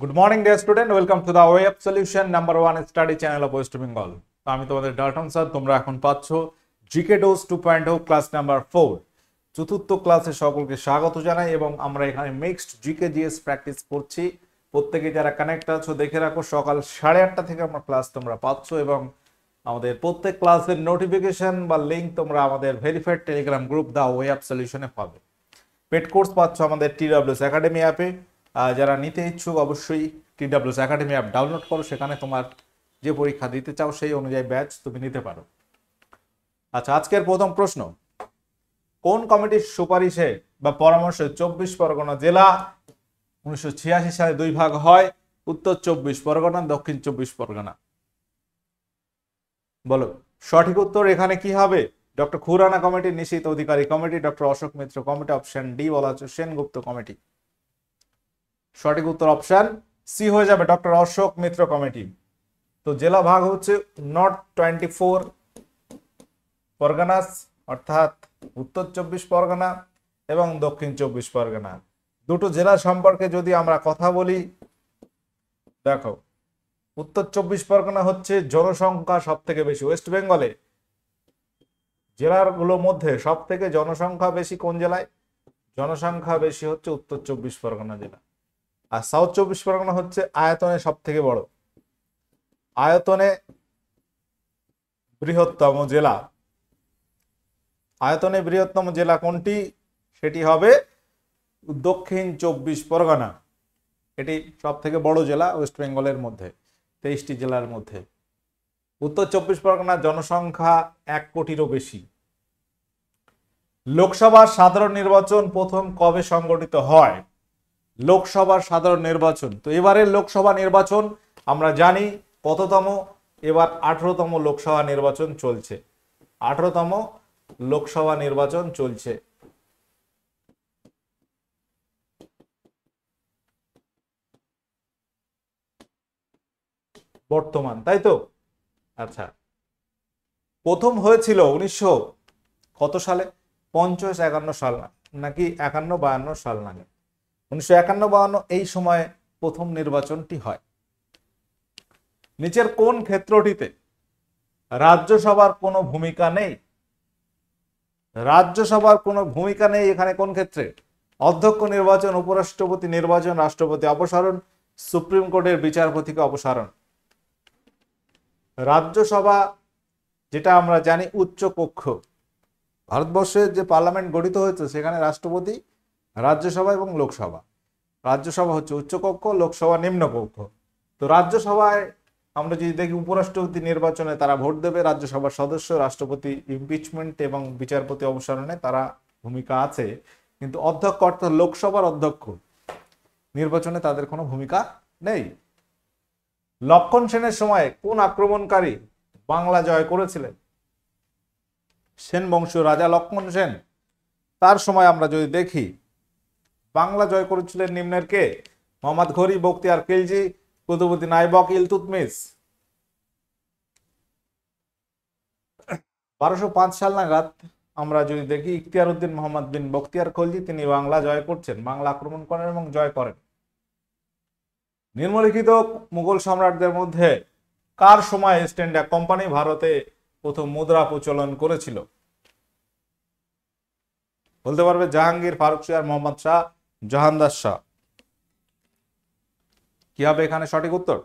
Good morning dear student, welcome to the web solution number 1 study channel of West Bengal. তো আমি তোমাদের Dalton sir. তোমরা এখন পাচ্ছ জিকে ডোজ 2.0 ক্লাস নাম্বার 4। চতুর্থ ক্লাসে সকলকে স্বাগত জানাই এবং আমরা এখানে মিক্সড জিকে জিএস প্র্যাকটিস করছি। প্রত্যেকে যারা কানেক্ট আছো দেখে রাখো, সকাল 8:30 থেকে আমরা ক্লাস তোমরা পাচ্ছ এবং আমাদের প্রত্যেক ক্লাসের নোটিফিকেশন বা লিঙ্ক তোমরা আমাদের verified Telegram group the way of সলিউশনে পাবে। পেড কোর্স পাচ্ছ আমাদের TWS একাডেমি অ্যাপে। যারা নিতে ইচ্ছুক অবশ্যই TWS একাডেমি অ্যাপ ডাউনলোড করো, সেখানে তোমার যে পরীক্ষা দিতে চাও সেই অনুযায়ী ব্যাচ তুমি নিতে পারো। আচ্ছা, আজকের প্রথম প্রশ্ন, কোন কমিটির সুপারিশে বা পরামর্শে 24 পরগনা জেলা 1986 সালে দুই ভাগ হয়? উত্তর 24 পরগনা, দক্ষিণ 24 পরগনা। বলো সঠিক উত্তর এখানে কি হবে? ডক্টর খুরানা কমিটি, নিশীথ অধিকারী কমিটি, ডক্টর অশোক মিত্র কমিটি, অপশন ডি বলা হচ্ছে সেনগুপ্ত কমিটি। সঠিক উত্তর অপশন সি হয়ে যাবে, ডক্টর অশোক মিত্র কমিটি। তো জেলা ভাগ হচ্ছে নর্থ 24 পরগনাস, অর্থাৎ উত্তর 24 পরগনা এবং দক্ষিণ 24 পরগনা। দুটো জেলা সম্পর্কে যদি আমরা কথা বলি, দেখো উত্তর 24 পরগনা হচ্ছে জনসংখ্যা সব থেকে বেশি ওয়েস্ট বেঙ্গলে। জেলাগুলোর মধ্যে সব থেকে জনসংখ্যা বেশি কোন জেলায়? জনসংখ্যা বেশি হচ্ছে উত্তর 24 পরগনা জেলা। আর সাউথ 24 পরগনা হচ্ছে আয়তনে সব থেকে বড়, আয়তনে বৃহত্তম জেলা। আয়তনে বৃহত্তম জেলা কোনটি? সেটি হবে দক্ষিণ 24 পরগনা। এটি সব থেকে বড় জেলা ওয়েস্ট বেঙ্গলের মধ্যে, 23টি জেলার মধ্যে। উত্তর 24 পরগনার জনসংখ্যা 1 কোটিরও বেশি। লোকসভার সাধারণ নির্বাচন প্রথম কবে সংগঠিত হয়? লোকসভার সাধারণ নির্বাচন, তো এবারের লোকসভা নির্বাচন আমরা জানি কততম? এবার 18তম লোকসভা নির্বাচন চলছে। 18তম লোকসভা নির্বাচন চলছে। বর্তমান, তাই তো? আচ্ছা, প্রথম হয়েছিল 1900 কত সালে? 50-51 সাল নাকি 51-52 সাল নাকি? 1951-52 এই সময়ে প্রথম নির্বাচনটি হয়। নিচের কোন ক্ষেত্রটিতে রাজ্যসভার কোনো ভূমিকা নেই? রাজ্যসভার কোনো ভূমিকা নেই এখানে কোন ক্ষেত্রে? অধ্যক্ষ নির্বাচন, উপরাষ্ট্রপতি নির্বাচন, রাষ্ট্রপতি অপসারণ, সুপ্রিম কোর্টের বিচারপতিকে অপসারণ। রাজ্যসভা যেটা আমরা জানি উচ্চ কক্ষ, ভারতবর্ষের যে পার্লামেন্ট গঠিত হয়েছে সেখানে রাষ্ট্রপতি, রাজ্যসভা এবং লোকসভা। রাজ্যসভা হচ্ছে উচ্চকক্ষ, লোকসভা নিম্নকক্ষ। তো রাজ্যসভায় আমরা যদি দেখি উপরাষ্ট্রপতি নির্বাচনে তারা ভোট দেবে, রাজ্যসভার সদস্য, রাষ্ট্রপতি ইমপিচমেন্ট এবং বিচারপতি অপসারণে তারা ভূমিকা আছে, কিন্তু অধ্যক্ষ অর্থাৎ লোকসভার অধ্যক্ষ নির্বাচনে তাদের কোনো ভূমিকা নেই। লক্ষণ সেনের সময় কোন আক্রমণকারী বাংলা জয় করেছিলেন? সেন বংশীয় রাজা লক্ষণ সেন। তার সময় আমরা যদি দেখি বাংলা জয় করেছিলেন নিম্নের কে? মোহাম্মদ ঘুরি, বখতিয়ার খিলজি, কুতুবউদ্দিন আইবক, ইলতুৎমিশ। 1205 সাল নাগাদ আমরা যদি দেখি ইখতিয়ার উদ্দিন মোহাম্মদ বিন বখতিয়ার খলজি তিনি বাংলা জয় করছেন, বাংলা আক্রমণ করেন এবং জয় করেন। নিম্নলিখিত মুঘল সম্রাটদের মধ্যে কার সময় ইস্ট ইন্ডিয়া কোম্পানি ভারতে প্রথম মুদ্রা প্রচলন করেছিল? বলতে পারবে? জাহাঙ্গীর, ফারুকশিয়ার, মোহাম্মদ শাহ, জাহানদার শাহ। কি হবে এখানে সঠিক উত্তর?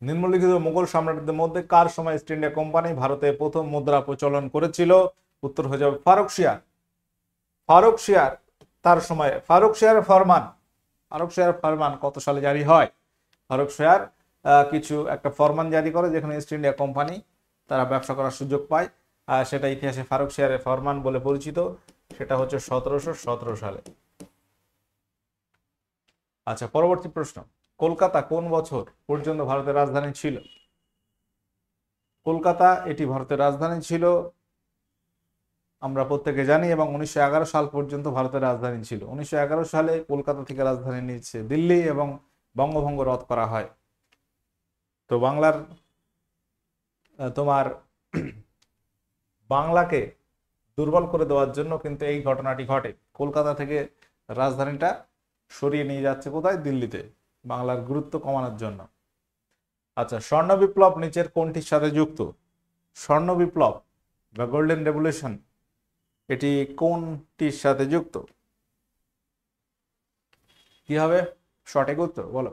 নিম্নলিখিত মুঘল সম্রাটদের মধ্যে কার সময় ইস্ট ইন্ডিয়া কোম্পানি ভারতে প্রথম মুদ্রা প্রচলন করেছিল? উত্তর হয়ে যাবে ফারুকশিয়ার। ফারুকশিয়ার তার সময় ফারুকশিয়ার ফরমান, ফারুকশিয়ার ফরমান কত সালে জারি হয়? ফারুকশিয়ার কিছু একটা ফরমান জারি করে যেখানে ইস্ট ইন্ডিয়া কোম্পানি তারা ব্যবসা করার সুযোগ পায়, সেটা ইতিহাসে ফারুকশিয়ারের ফরমান বলে পরিচিত। সেটা হচ্ছে 1717 সালে। আচ্ছা, পরবর্তী প্রশ্ন, কলকাতা কোন বছর পর্যন্ত ভারতের রাজধানী ছিল? কলকাতা এটি ভারতের রাজধানী ছিল আমরা প্রত্যেকে জানি, এবং 1911 সাল পর্যন্ত ভারতের রাজধানী ছিল। 1911 সালে কলকাতা থেকে রাজধানী নিয়েছে দিল্লি এবং বঙ্গভঙ্গ রদ করা হয়। তো বাংলার তোমার বাংলাকে দুর্বল করে দেওয়ার জন্য কিন্তু এই ঘটনাটি ঘটে। কলকাতা থেকে রাজধানীটা সরিয়ে নিয়ে যাচ্ছে কোথায়? দিল্লিতে, বাংলার গুরুত্ব কমানোর জন্য। আচ্ছা, স্বর্ণ বিপ্লব নিচের কোনটির সাথে যুক্ত? স্বর্ণ বিপ্লব বা গোল্ডেন রেভলিউশন এটি কোনটির সাথে যুক্ত? কি হবে সঠিক উত্তর বলো?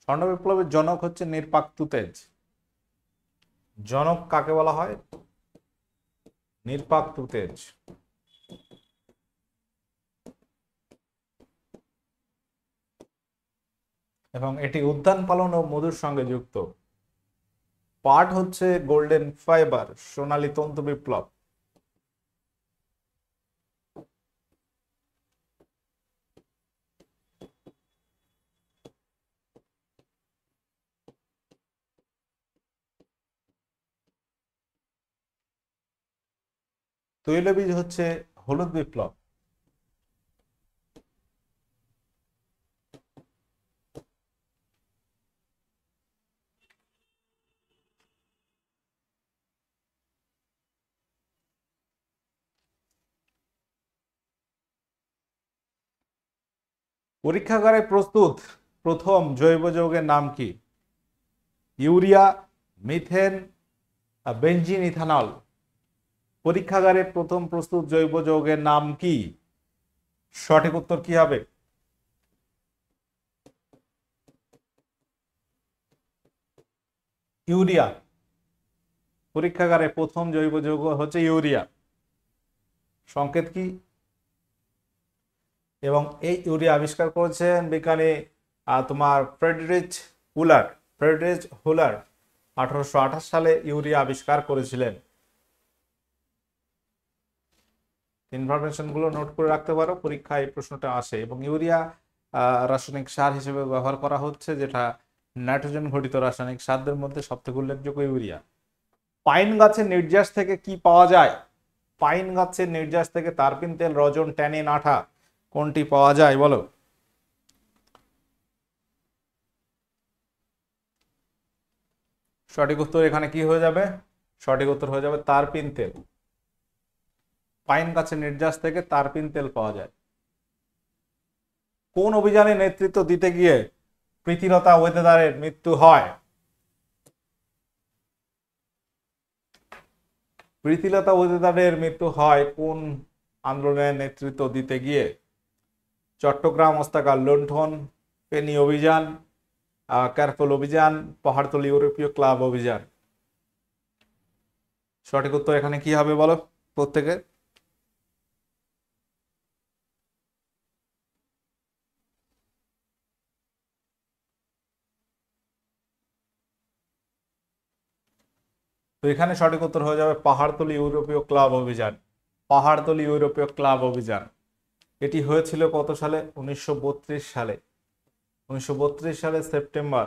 স্বর্ণ বিপ্লবের জনক হচ্ছে নির্পাক তুতেজ। জনক কাকে বলা হয়? নির্পাক তুতেজ। এবং এটি উদ্যান পালন ও মধুর সঙ্গে যুক্ত। পাট হচ্ছে গোল্ডেন ফাইবার, সোনালী তন্তু বিপ্লব। তৈলবীজ হচ্ছে হলুদ বিপ্লব। পরীক্ষাগারে প্রস্তুত প্রথম জৈব যৌগের নাম কি? Urea, methane, benzene, ethanol. পরীক্ষাগারে প্রথম প্রস্তুত জৈব যৌগের নাম কি? সঠিক উত্তর কি হবে? ইউরিয়া। পরীক্ষাগারে প্রথম জৈব যৌগ হচ্ছে ইউরিয়া। সংকেত কি? এবং এই ইউরিয়া আবিষ্কার করেছেন বিজ্ঞানী তোমার ফ্রেডরিচ হুলার। ফ্রেডরিচ হুলার 1828 সালে ইউরিয়া আবিষ্কার করেছিলেন। ইনফরমেশন গুলো নোট করে রাখতে পারো, পরীক্ষায় এই প্রশ্নটা আসে। এবং ইউরিয়া রাসায়নিক সার হিসেবে ব্যবহার করা হচ্ছে, যেটা নাইট্রোজেন ঘটিত রাসায়নিক সারদের মধ্যে সবথেকে উল্লেখযোগ্য ইউরিয়া। পাইন গাছের নির্যাস থেকে কি পাওয়া যায়? পাইন গাছের নির্যাস থেকে তারপিন তেল, রজন, ট্যানিন, আঠা কোনটি পাওয়া যায় বলো? সঠিক উত্তর এখানে কি হয়ে যাবে? সঠিক উত্তর হয়ে যাবে তারপিন তেল। পাইন গাছের নির্যাস থেকে তারপিন তেল পাওয়া যায়। কোন অভিযানে নেতৃত্ব দিতে গিয়ে প্রীতিলতা ওয়েদেদারের মৃত্যু হয়? প্রীতিলতা ওয়েদেদারের মৃত্যু হয় কোন আন্দোলনের নেতৃত্ব দিতে গিয়ে? চট্টগ্রাম হত্যাকাণ্ড, লুণ্ঠন, ফেনী অভিযান, কারফল অভিযান, পাহাড়তলী ইউরোপীয় ক্লাব অভিযান। সঠিক উত্তর এখানে কি হবে বলো প্রত্যেকে? তো এখানে সঠিক উত্তর হয়ে যাবে পাহাড়তলী ইউরোপীয় ক্লাব অভিযান। পাহাড়তলী ইউরোপীয় ক্লাব অভিযান এটি হয়েছিল কত সালে? 1932 সালে। 1932 সালে সেপ্টেম্বর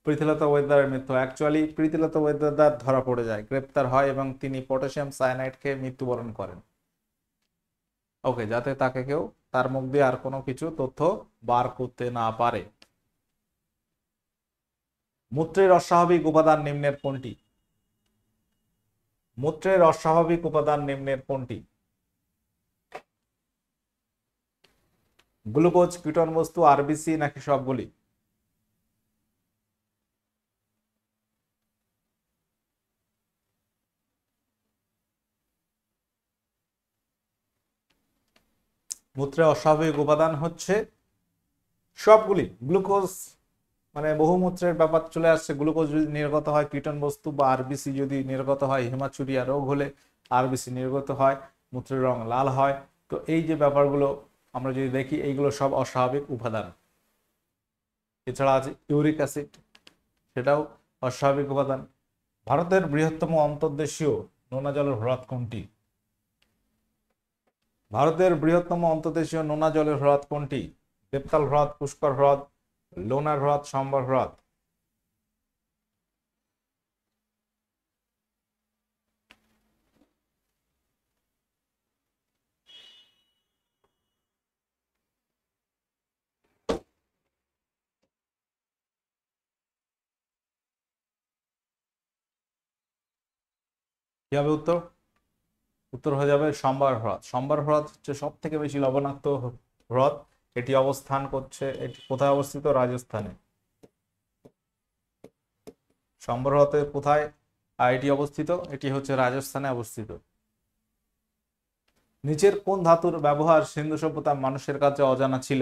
প্রীতিলতা ওয়েদারের মৃত্যু। অ্যাকচুয়ালি প্রীতিলতা ওয়েদার ধরা পড়ে যায়, গ্রেপ্তার হয় এবং তিনি পটাশিয়াম সায়ানাইড খেয়ে মৃত্যুবরণ করেন। ওকে, যাতে তাকে কেউ তার মুখ দিয়ে আর কোনো কিছু তথ্য বার করতে না পারে। মূত্রের অস্বাভাবিক উপাদান নিম্নের কোনটি? মূত্রের অস্বাভাবিক উপাদান নিম্নের কোনটি? গ্লুকোজ, কীটন বস্তু, আরবিসি নাকি সবগুলি? মূত্রের অস্বাভাবিক উপাদান হচ্ছে সবগুলি। গ্লুকোজ মানে বহুমূত্রের ব্যাপার চলে আসছে। গ্লুকোজ যদি নির্গত হয় কীটন বস্তু, বা আরবিসি যদি নির্গত হয়, হিমাচুরিয়া রোগ হলে আরবিসি নির্গত হয়, মূত্রের রং লাল হয়। তো এই যে ব্যাপারগুলো আমরা যদি দেখি, এইগুলো সব অস্বাভাবিক উপাদান। এছাড়া আছে ইউরিক অ্যাসিড, সেটাও অস্বাভাবিক উপাদান। ভারতের বৃহত্তম অন্তর্দেশীয় নোনা জলের হ্রদ কোনটি? ভারতের বৃহত্তম অন্তর্দেশীয় নোনা জলের হ্রদ কোনটি? দেবতাল হ্রদ, পুষ্কর হ্রদ, লোনার হ্রদ, সম্বর হ্রদ। কি হবে উত্তর? উত্তর হয়ে যাবে সম্বর হ্রদ। সম্বর হ্রদ হচ্ছে সব থেকে বেশি লবণাক্ত হ্রদ। এটি অবস্থান করছে, এটি কোথায় অবস্থিত? রাজস্থানে। সম্বর হ্রদে কোথায় এটি অবস্থিত? এটি হচ্ছে রাজস্থানে অবস্থিত। নিচের কোন ধাতুর ব্যবহার সিন্ধু সভ্যতার মানুষের কাছে অজানা ছিল?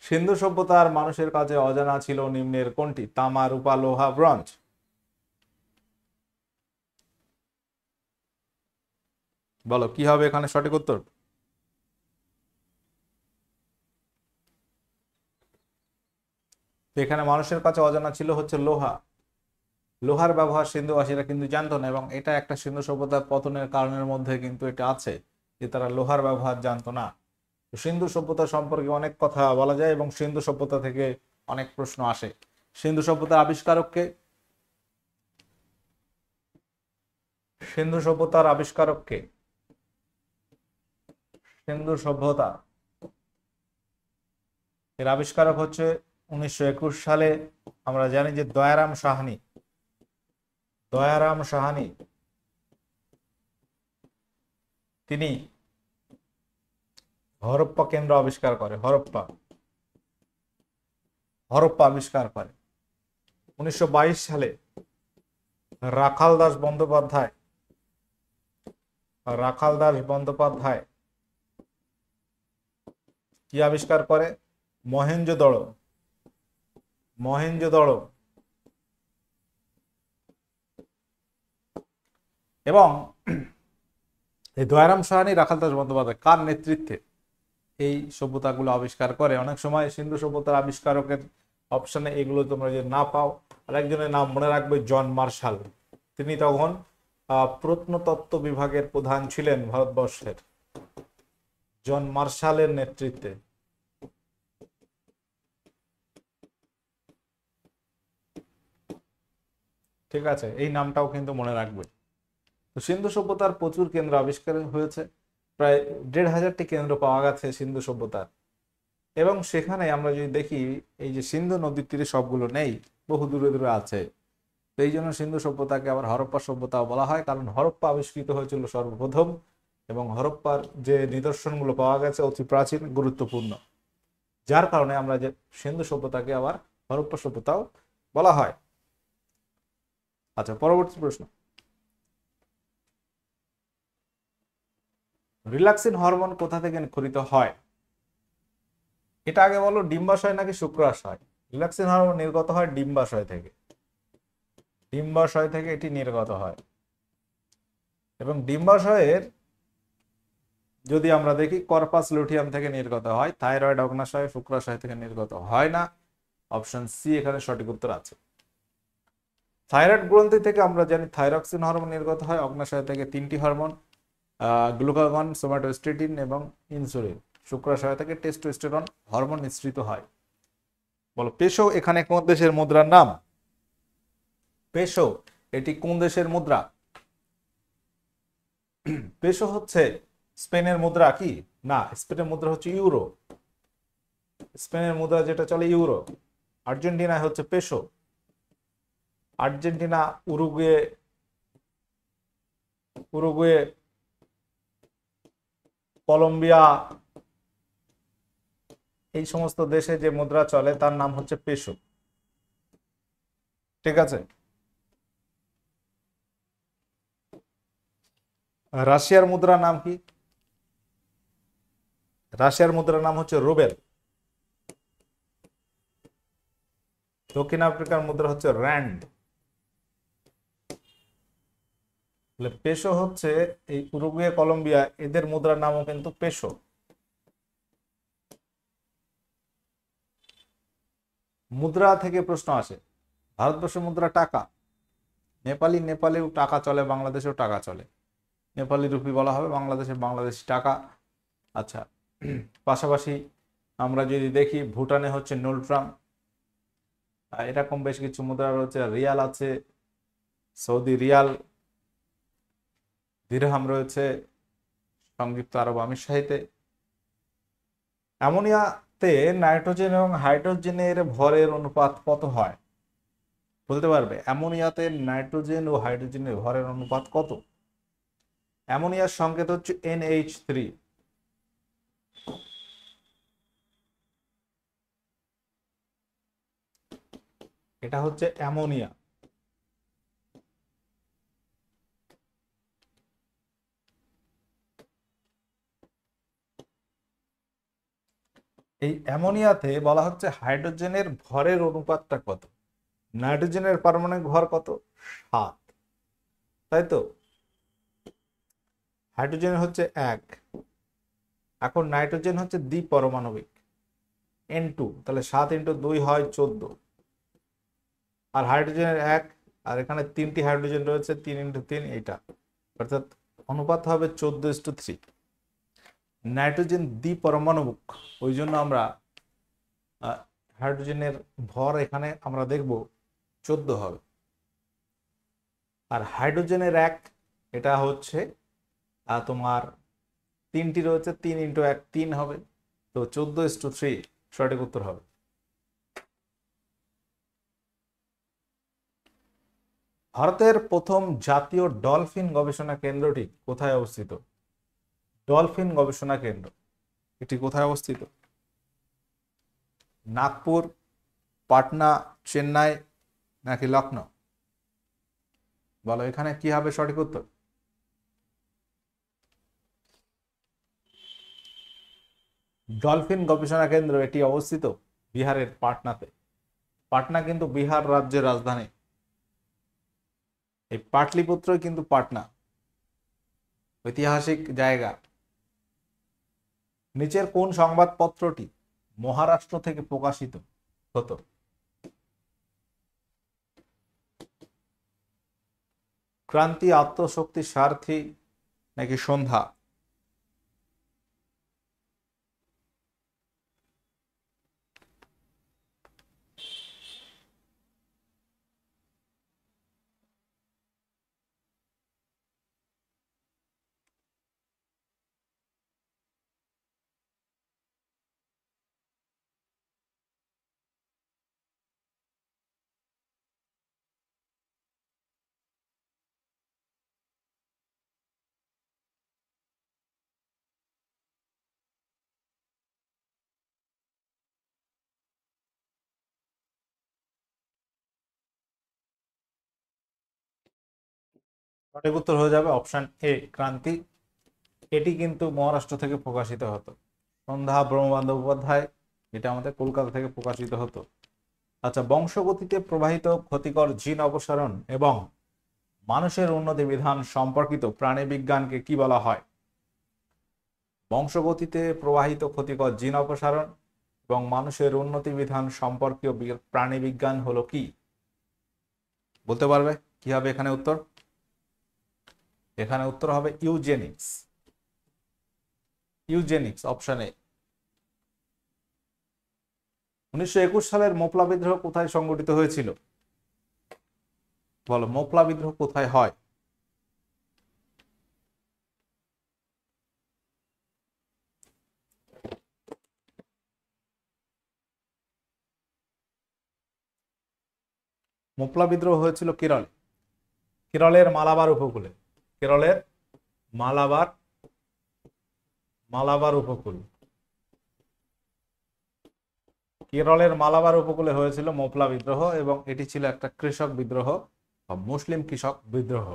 সিন্ধু সভ্যতার মানুষের কাছে অজানা ছিল নিম্নের কোনটি? তামা, রূপা, লোহা, ব্রোঞ্জ। বলো কি হবে এখানে সঠিক উত্তর? এখানে মানুষের কাছে অজানা ছিল হচ্ছে লোহা। লোহার ব্যবহার সিন্ধুবাসীরা কিন্তু জানতো না, এবং এটা একটা সিন্ধু সভ্যতার পতনের কারণের মধ্যে কিন্তু এটা আছে যে তারা লোহার ব্যবহার জানতো না। সিন্ধু সভ্যতা সম্পর্কে অনেক কথা বলা যায় এবং সিন্ধু সভ্যতা থেকে অনেক প্রশ্ন আসে। সিন্ধু সভ্যতার আবিষ্কারককে? সিন্ধু সভ্যতার আবিষ্কারককে? সিন্ধু সভ্যতা এর আবিষ্কারক হচ্ছে 1921 সালে আমরা জানি যে দয়ারাম সাহানি। দয়ারাম সাহানি তিনি হরপ্পা কেন্দ্র আবিষ্কার করে। হরপ্পা হরপ্পা আবিষ্কার করে। 1922 সালে রাখাল দাস বন্দ্যোপাধ্যায় রাখাল দাস বন্দ্যোপাধ্যায় কি আবিষ্কার করে? মহেঞ্জোদড়ো। মহেঞ্জোদড়ো। এবং এই দয়ারাম সাহানি, রাখাল দাস বন্দ্যোপাধ্যায় কার নেতৃত্বে এই সভ্যতাগুলো আবিষ্কার করে? অনেক সময় সিন্ধু সভ্যতার আবিষ্কারকের অপশনে এগুলো তোমরা যে না পাও, আর একজনের নাম মনে রাখবে, জন মার্শাল। তিনি তখন প্রত্নতত্ত্ব বিভাগের প্রধান ছিলেন ভারতবর্ষের। জন মার্শালের নেতৃত্বে। ঠিক আছে, এই নামটাও কিন্তু মনে রাখবে। তো সিন্ধু সভ্যতার প্রচুর কেন্দ্র আবিষ্কার হয়েছে, প্রায় 1500টি কেন্দ্র পাওয়া গেছে সিন্ধু সভ্যতার। এবং সেখানে আমরা যদি দেখি এই যে সিন্ধু নদীর তীরে সবগুলো নেই, বহু দূরে দূরে আছে। তো এই জন্য সিন্ধু সভ্যতাকে আবার হরপ্পা সভ্যতাও বলা হয়, কারণ হরপ্পা আবিষ্কৃত হয়েছিল সর্বপ্রথম, এবং হরপ্পার যে নিদর্শনগুলো পাওয়া গেছে অতি প্রাচীন, গুরুত্বপূর্ণ, যার কারণে আমরা যে সিন্ধু সভ্যতাকে আবার হরপ্পা সভ্যতাও বলা হয়। আচ্ছা, পরবর্তী প্রশ্ন। রিল্যাক্সিন হরমোন কোথা থেকে ক্ষরিত হয়? এটা আগে বলো, ডিম্বাশয় নাকি শুক্রাশয়? রিল্যাক্সিন হরমোন নির্গত হয় ডিম্বাশয় থেকে। ডিম্বাশয় থেকে এটি নির্গত হয়। এবং ডিম্বাশয়ের যদি আমরা দেখি কর্পাস লুটিয়াম থেকে নির্গত হয়। থাইরয়েড, অগ্নাশয়, শুক্রাশয় থেকে নির্গত হয় না। অপশন সি এখানে সঠিক উত্তর আছে। থাইরয়েড গ্রন্থি থেকে আমরা জানি থাইরক্সিন হরমোন নির্গত হয়। অগ্নাশয় থেকে 3টি হরমোন, গ্লুকাগন, সোমাটোস্টেটিন এবং ইনসুলিন। শুক্রাশয় থেকে টেস্টোস্টেরন হরমোন নিঃসৃত হয়। বলো পেশো এখানে কোন দেশের মুদ্রার নাম? পেশো এটি কোন দেশের মুদ্রা? পেশো হচ্ছে স্পেনের মুদ্রা কি? না, স্পেনের মুদ্রা হচ্ছে ইউরো। স্পেনের মুদ্রা যেটা চলে ইউরো। আর্জেন্টিনায় হচ্ছে পেশো। আর্জেন্টিনা, উরুগুয়ে, কলম্বিয়া, এই সমস্ত দেশে যে মুদ্রা চলে তার নাম হচ্ছে পেশো। ঠিক আছে। রাশিয়ার মুদ্রার নাম কি? রাশিয়ার মুদ্রার নাম হচ্ছে রুবেল। দক্ষিণ আফ্রিকার মুদ্রা হচ্ছে র্যান্ড। পেশো হচ্ছে এই উরুগুয়ে, কলম্বিয়া, এদের মুদ্রার নামও কিন্তু পেশো। মুদ্রা থেকে প্রশ্ন আসে। ভারতবর্ষের মুদ্রা টাকা। নেপালেও টাকা চলে, বাংলাদেশেও টাকা চলে। নেপালি রুপি বলা হবে, বাংলাদেশি টাকা। আচ্ছা, পাশাপাশি আমরা যদি দেখি ভুটানে হচ্ছে নোলট্রাম, এরকম বেশ কিছু মুদ্রা রয়েছে, রিয়াল আছে, সৌদি রিয়াল, দিরহাম রয়েছে, সংযুক্ত আরব আমিরশাহিতে। অ্যামোনিয়াতে নাইট্রোজেন এবং হাইড্রোজেনের ভরের অনুপাত কত হয়? বলতে পারবে অ্যামোনিয়াতে নাইট্রোজেন ও হাইড্রোজেনের ভরের অনুপাত কত? অ্যামোনিয়ার সংকেত হচ্ছে NH3। এটা হচ্ছে অ্যামোনিয়া। এই অ্যামোনিয়াতে বলা হচ্ছে হাইড্রোজেনের ভরের অনুপাতটা কত। নাইট্রোজেনের পারমাণবিক ভর কত? 7, তাই তো। হাইড্রোজেনের হচ্ছে 1। এখন নাইট্রোজেন হচ্ছে দ্বিপরমাণবিক N2, তাহলে 7 × 2 হয় 14। আর হাইড্রোজেনের 1, আর এখানে 3টি হাইড্রোজেন রয়েছে, 3 × 3 এইটা, অর্থাৎ অনুপাত হবে 14:3। নাইট্রোজেন দ্বিপরমাণবিক, ওই জন্য আমরা হাইড্রোজেনের ভর এখানে আমরা দেখব 14 হবে। আর হাইড্রোজেনের 1, এটা হচ্ছে তোমার 3টি রয়েছে, 3 × 1 3 হবে, তো 14:3 সঠিক উত্তর হবে। ভারতের প্রথম জাতীয় ডলফিন গবেষণা কেন্দ্রটি কোথায় অবস্থিত? ডলফিন গবেষণা কেন্দ্র এটি কোথায় অবস্থিত? নাগপুর, পাটনা, চেন্নাই নাকি লখনৌ? বলো এখানে কি হবে সঠিক উত্তর? ডলফিন গবেষণা কেন্দ্র এটি অবস্থিত বিহারের পাটনাতে। পাটনা কিন্তু বিহার রাজ্যের রাজধানী। এই পাটলিপুত্রই কিন্তু পাটনা, ঐতিহাসিক জায়গা। নিচের কোন সংবাদপত্রটি মহারাষ্ট্র থেকে প্রকাশিত হতো? ক্রান্তি, আত্মশক্তি, সারথি নাকি সন্ধ্যা? সঠিক উত্তর হয়ে যাবে অপশন এ, ক্রান্তি। এটি কিন্তু মহারাষ্ট্র থেকে প্রকাশিত হতো। সন্ধ্যা ব্রহ্মবন্ধ উপাধ্যায়, এটা আমাদের কলকাতা থেকে প্রকাশিত হতো। আচ্ছা, বংশগতিতে প্রবাহিত ক্ষতিকর জিন অপসারণ এবং মানুষের উন্নতি বিধান সম্পর্কিত প্রাণীবিজ্ঞানকে কি বলা হয়? বংশগতিতে প্রবাহিত ক্ষতিকর জিন অপসারণ এবং মানুষের উন্নতি বিধান সম্পর্কীয় প্রাণীবিজ্ঞান হলো কি? বলতে পারবে কি হবে এখানে উত্তর? এখানে উত্তর হবে ইউজেনিক্স। Eugenics, option A. 1921 সালের মোপলা বিদ্রোহ কোথায় সংগঠিত হয়েছিল? বলো মোপলা বিদ্রোহ কোথায় হয়? মোপলা বিদ্রোহ হয়েছিল কেরলে, কেরলের মালাবার উপকূলে। কেরলের মালাবার মালাবার উপকূল, কেরলের মালাবার উপকূলে হয়েছিল মোপলা বিদ্রোহ, এবং এটি ছিল একটা কৃষক বিদ্রোহ বা মুসলিম কৃষক বিদ্রোহ।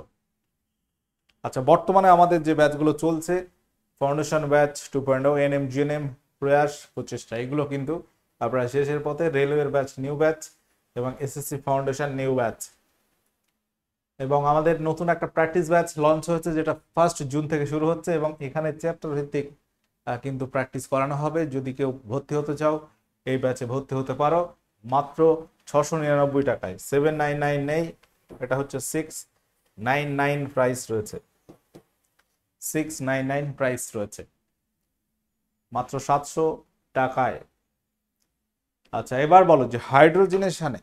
আচ্ছা, বর্তমানে আমাদের যে ব্যাচগুলো চলছে, ফাউন্ডেশন ব্যাচ 2.0, এনএম জিএনএম, প্রয়াস, প্রচেষ্টা, এগুলো কিন্তু প্রায় শেষের পথে। রেলওয়ের ব্যাচ নিউ ব্যাচ এবং এসএসসি ফাউন্ডেশন নিউ ব্যাচ, এবং আমাদের নতুন একটা প্র্যাকটিস ব্যাচ লঞ্চ হয়েছে, যেটা 1 জুন থেকে শুরু হচ্ছে, এবং এখানে চ্যাপ্টার ভিত্তিক কিন্তু প্র্যাকটিস করানো হবে। যদি কেউ ভর্তি হতে চাও এই ব্যাচে ভর্তি হতে পারো মাত্র 699 টাকায়। 799 নেই, এটা হচ্ছে 699 প্রাইস রয়েছে, 699 প্রাইস রয়েছে মাত্র 700 টাকায়। আচ্ছা, এবার বলো যে হাইড্রোজেনেশনে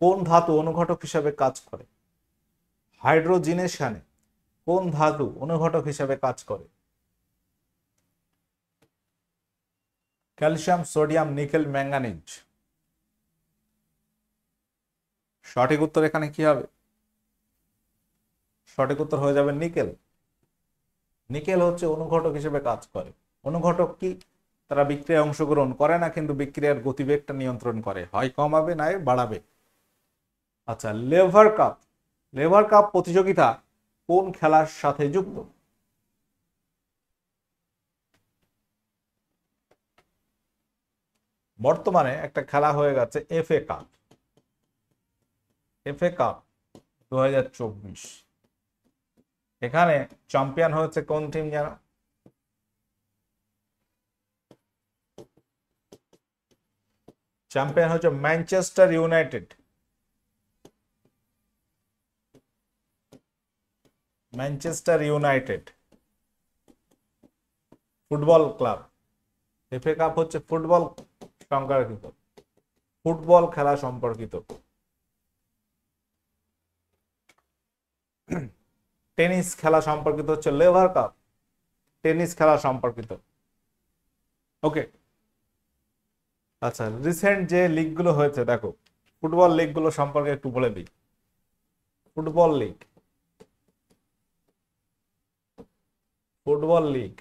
কোন ধাতু অনুঘটক হিসাবে কাজ করে? হাইড্রোজিনেশনে কোন ধাতু অনুঘটক হিসাবে কাজ করে? Calcium, sodium, nickel, manganese. সঠিক উত্তর এখানে কি হবে? সঠিক উত্তর হয়ে যাবে নিকেল। নিকেল হচ্ছে অনুঘটক হিসেবে কাজ করে। অনুঘটক কি? তারা বিক্রিয়ায় অংশগ্রহণ করে না, কিন্তু বিক্রিয়ার গতিবেগটা নিয়ন্ত্রণ করে, হয় কমাবে না বাড়াবে। আচ্ছা, লেভার কাপ। লেভার কাপ প্রতিযোগিতা কোন খেলার সাথে যুক্ত? বর্তমানে একটা খেলা হয়ে গেছে এফএ কাপ। FA cup 2024। এখানে চ্যাম্পিয়ন হয়েছে কোন টিম জানো? চ্যাম্পিয়ন হচ্ছে Manchester United. Manchester United football club. FA cup হচ্ছে ফুটবল সম্পর্কিত, ফুটবল খেলা সম্পর্কিত। টেনিস খেলা সম্পর্কিত হচ্ছে লেভার কাপ, টেনিস খেলা সম্পর্কিত। ওকে, আচ্ছা, রিসেন্ট যে লিগগুলো হয়েছে দেখো, ফুটবল লিগগুলো সম্পর্কে একটু বলে দিই। Football league, football league,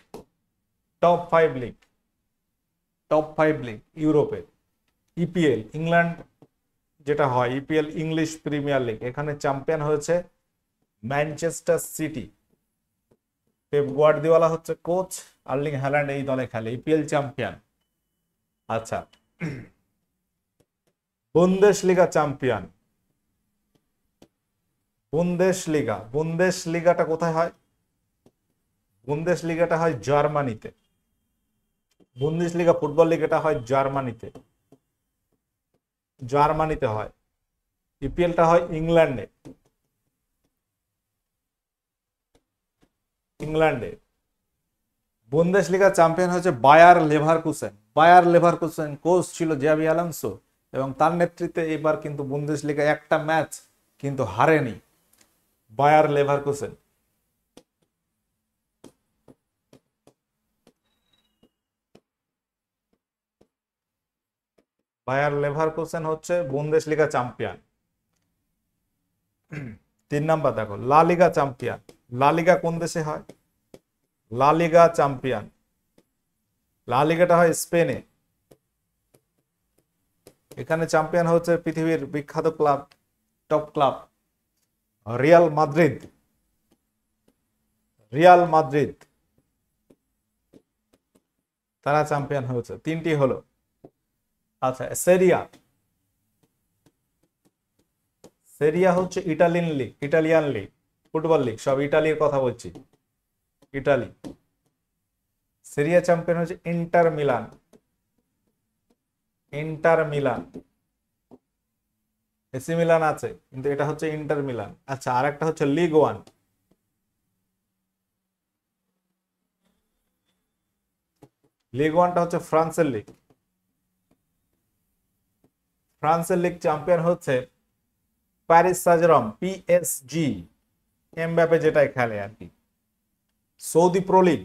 top 5 league, top 5 league ইউরোপের। ইপিএল ইংল্যান্ড যেটা হয়, ইপিএল ইংলিশ প্রিমিয়ার লিগ, এখানে চ্যাম্পিয়ন হয়েছে ম্যানচেস্টার সিটি। পেপ গার্দিওলা হচ্ছে কোচ, আর্লিং হ্যালান্ড এই দলে খেলে, ইপিএল চ্যাম্পিয়ন। আচ্ছা, বুন্দেশলিগা চ্যাম্পিয়ন। বুন্দেশলিগা, বুন্দেশলিগাটা কোথায় হয়? বুন্দেশলিগাটা হয় জার্মানিতে। বুন্দেশলিগা ফুটবল লিগ এটা হয় জার্মানিতে, জার্মানিতে হয়। ইপিএলটা হয় ইংল্যান্ডে, ইংল্যান্ডে। বুন্দেশলিগা চ্যাম্পিয়ন হচ্ছে Bayer Leverkusen. Bayer Leverkusen coach ছিল জাবি আলোনসো, এবং তার নেতৃত্বে এবার কিন্তু বুন্দেশলিগা একটা ম্যাচ কিন্তু হারেনি বায়ার লেভারকুসেন। বায়ার লেভারকুসেন হচ্ছে বুন্দেশলিগা চ্যাম্পিয়ন। 3 নাম্বার দেখো, লা লিগা চ্যাম্পিয়ন। লা লিগা কোন দেশে হয়? লা লিগা চ্যাম্পিয়ন, লা লিগাটা হয় স্পেনে। এখানে চ্যাম্পিয়ন হচ্ছে পৃথিবীর বিখ্যাত club, top club Real Madrid. Real Madrid তারা চ্যাম্পিয়ন হয়েছে। 3টি হলো। আচ্ছা, সেরিয়া। সেরিয়া হচ্ছে Italian league, Italian league, football league, সব ইটালির কথা বলছি, ইটালি। সেরিয়া চ্যাম্পিয়ন হচ্ছে inter Milan, inter Milan. AC Milan আছে, কিন্তু এটা হচ্ছে ইন্টার মিলান। আচ্ছা, আর একটা হচ্ছে লিগ 1। লিগ 1টা হচ্ছে ফ্রান্সের লিগ। ফ্রান্সের লিগ চ্যাম্পিয়ন হচ্ছে প্যারিস সাজেরম, পিএসজি, এমবাপে যেটাই খেলে আর কি। Saudi pro league,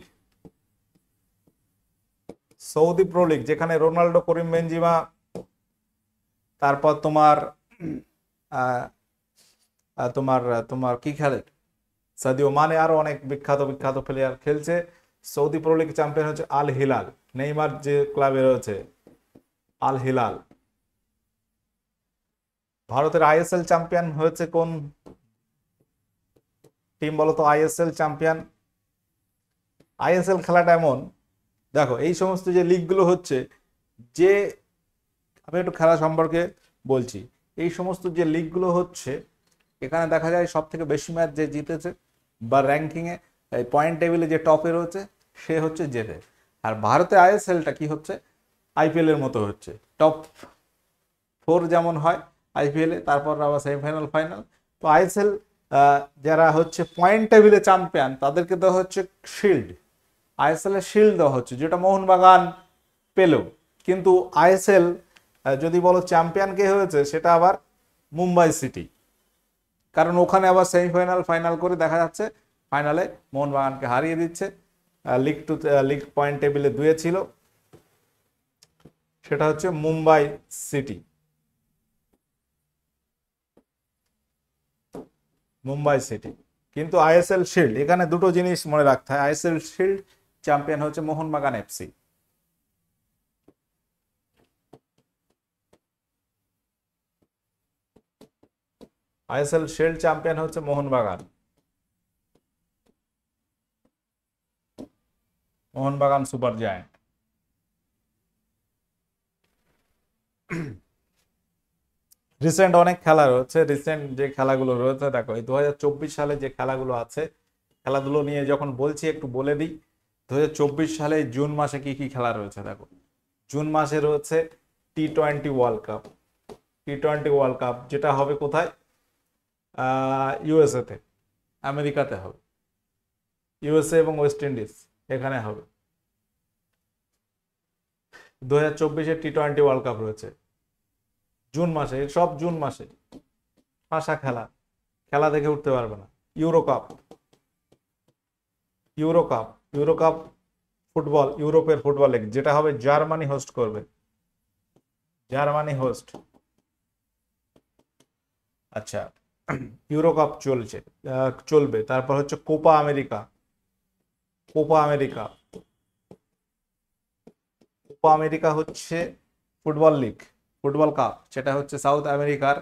Saudi pro league যেখানে রোনাল্ডো, করিম বেনজিমা, তারপর তোমার তোমার তোমার কি খেলে, সাদিও মানে, আরো অনেক বিখ্যাত বিখ্যাত প্লেয়ার খেলছে। সৌদি প্রো লিগ চ্যাম্পিয়ন হচ্ছে আল হিলাল, নেইমার যে ক্লাবে রয়েছে, আল হিলাল। ভারতের আইএসএল চ্যাম্পিয়ন হয়েছে কোন টিম বলতো? ISL champion. আইএসএল খেলাটা এমন, দেখো এই সমস্ত যে লিগগুলো হচ্ছে, যে আমি একটু খেলা সম্পর্কে বলছি, এই সমস্ত যে লিগগুলো হচ্ছে, এখানে দেখা যায় সব থেকে বেশি ম্যাচ যে জিতেছে বা র্যাঙ্কিংয়ে পয়েন্ট টেবিলে যে টপে রয়েছে সে হচ্ছে জেতে। আর ভারতে আইএসএলটা কি হচ্ছে, আইপিএল এর মতো হচ্ছে, টপ 4 যেমন হয় আইপিএলে, তারপর আবার সেমিফাইনাল, ফাইনাল। তো আইএসএল যারা হচ্ছে পয়েন্ট টেবিলে চ্যাম্পিয়ন তাদেরকে দেওয়া হচ্ছে শিল্ড, আইএসএল এর শিল্ড দেওয়া হচ্ছে, যেটা মোহনবাগান পেল। কিন্তু আইএসএল যদি বলো চ্যাম্পিয়ন কে হয়েছে, সেটা আবার মুম্বাই সিটি, কারণ ওখানে আবার সেমিফাইনাল ফাইনাল করে দেখা যাচ্ছে ফাইনালে মোহনবাগানকে হারিয়ে দিচ্ছে। লিগ পয়েন্ট টেবিলে 2-এ ছিল, সেটা হচ্ছে মুম্বাই সিটি। মুম্বাই সিটি কিন্তু আইএসএল শিল্ড, এখানে দুটো জিনিস মনে রাখতে হয়। আইএসএল শিল্ড চ্যাম্পিয়ন হচ্ছে Mohun Bagan FC. ISL shield champion হচ্ছে Mohun Bagan. Mohun Bagan super giant. Recent অনেক খেলা রয়েছে, রিসেন্ট যে খেলাগুলো রয়েছে দেখো, এই 2024 সালে যে খেলাগুলো আছে, খেলাধুলো নিয়ে যখন বলছি একটু বলে দিই। 2024 সালে জুন মাসে কি কি খেলা রয়েছে দেখো। জুন মাসে রয়েছে টি-20 ওয়ার্ল্ড কাপ। টি-20 ওয়ার্ল্ড কাপ যেটা হবে কোথায়? ইউএসএ তে, আমেরিকাতে হবে। ইউএসএ এবং ওয়েস্ট ইন্ডিজ এখানে হবে। 2024-এর টি-20 ওয়ার্ল্ড কাপ রয়েছে জুন মাসে, সব জুন মাসে। পাশা খেলা, খেলা দেখে উঠতে পারবে না। Euro cup, euro cup, euro cup football, ইউরোপের ফুটবল লিগ, যেটা হবে জার্মানি হোস্ট করবে। Germany host. আচ্ছা, ইউরো কাপ চলবে। তারপর হচ্ছে Copa America. Copa America, Copa America হচ্ছে ফুটবল লিগ, ফুটবল কাপ, সেটা হচ্ছে সাউথ আমেরিকার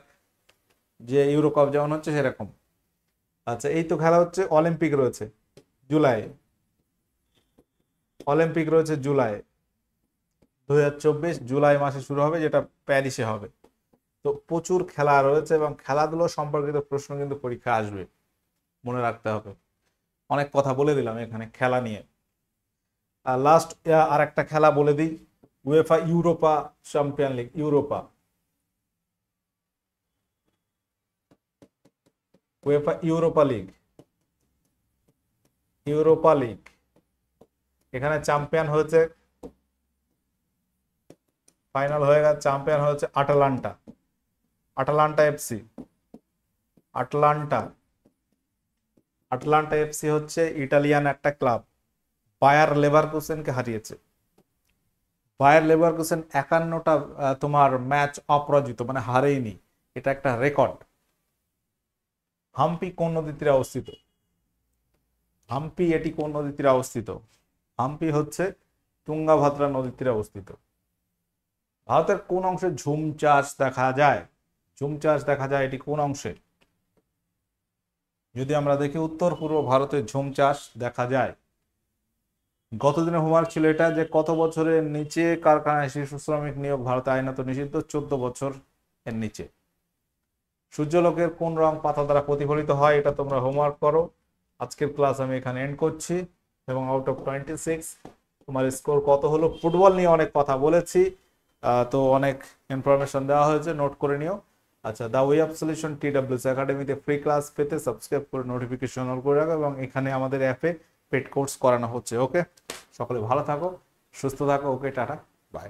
যে ইউরো কাপ যেমন হচ্ছে সেরকম। আচ্ছা, এই তো খেলা হচ্ছে। অলিম্পিক রয়েছে জুলাই, অলিম্পিক রয়েছে জুলাই 2024 জুলাই মাসে শুরু হবে, যেটা প্যারিসে হবে। তো প্রচুর খেলা রয়েছে এবং খেলাধুলো সম্পর্কিত প্রশ্ন কিন্তু পরীক্ষা আসবে, মনে রাখতে হবে। অনেক কথা বলে দিলাম এখানে খেলা নিয়ে। আর লাস্ট আর একটা খেলা বলে দিই, UEFA Europa champion league. UEFA Europa league, Europa league, এখানে চ্যাম্পিয়ন হয়েছে, ফাইনাল হয়ে গেছে, চ্যাম্পিয়ন হয়েছে Atalanta. Atalanta FC. Atlanta FC হচ্ছে ইটালিয়ান একটা ক্লাব, বায়ার লেভারকুসেনকে হারিয়েছে। বায়ার লেভারকুসেন 51টা তোমার ম্যাচ অপরাজিত, মানে হারেইনি, এটা একটা রেকর্ড। হাম্পি কোন নদীর তীরে অবস্থিত? হাম্পি এটি কোন নদীর তীরে অবস্থিত? হাম্পি হচ্ছে তুঙ্গাভাদ্রা নদীর তীরে অবস্থিত। ভারতের কোন অংশে ঝুম চাষ দেখা যায়? ঝুম চাষ দেখা যায় এটি কোন অংশে? যদি আমরা দেখি উত্তর পূর্ব ভারতে ঝুম চাষ দেখা যায়। গতদিনের হোমওয়ার্ক ছিল এটা, যে কত বছরের নিচে কারখানায় শিশু শ্রমিক নিয়োগ ভারতে আইনত নিষিদ্ধ? 14 বছর এর নিচে। সূর্যলোকের কোন রং পাতা দ্বারা প্রতিফলিত হয়? এটা তোমরা হোমওয়ার্ক করো। আজকের ক্লাস আমি এখানে এন্ড করছি। এবং আউট অফ 26 তোমার স্কোর কত হলো? ফুটবল নিয়ে অনেক কথা বলেছি, তো অনেক ইনফরমেশন দেওয়া হয়েছে, নোট করে নিও। আচ্ছা, the way of solution TWS একাডেমিতে ফ্রি ক্লাস পেতে সাবস্ক্রাইব করে নোটিফিকেশন অন করে রাখো, এবং এখানে আমাদের অ্যাপে পেড কোর্স করানো হচ্ছে। ওকে, সকলে ভালো থাকো, সুস্থ থাকো। ওকে, টাটা, বাই।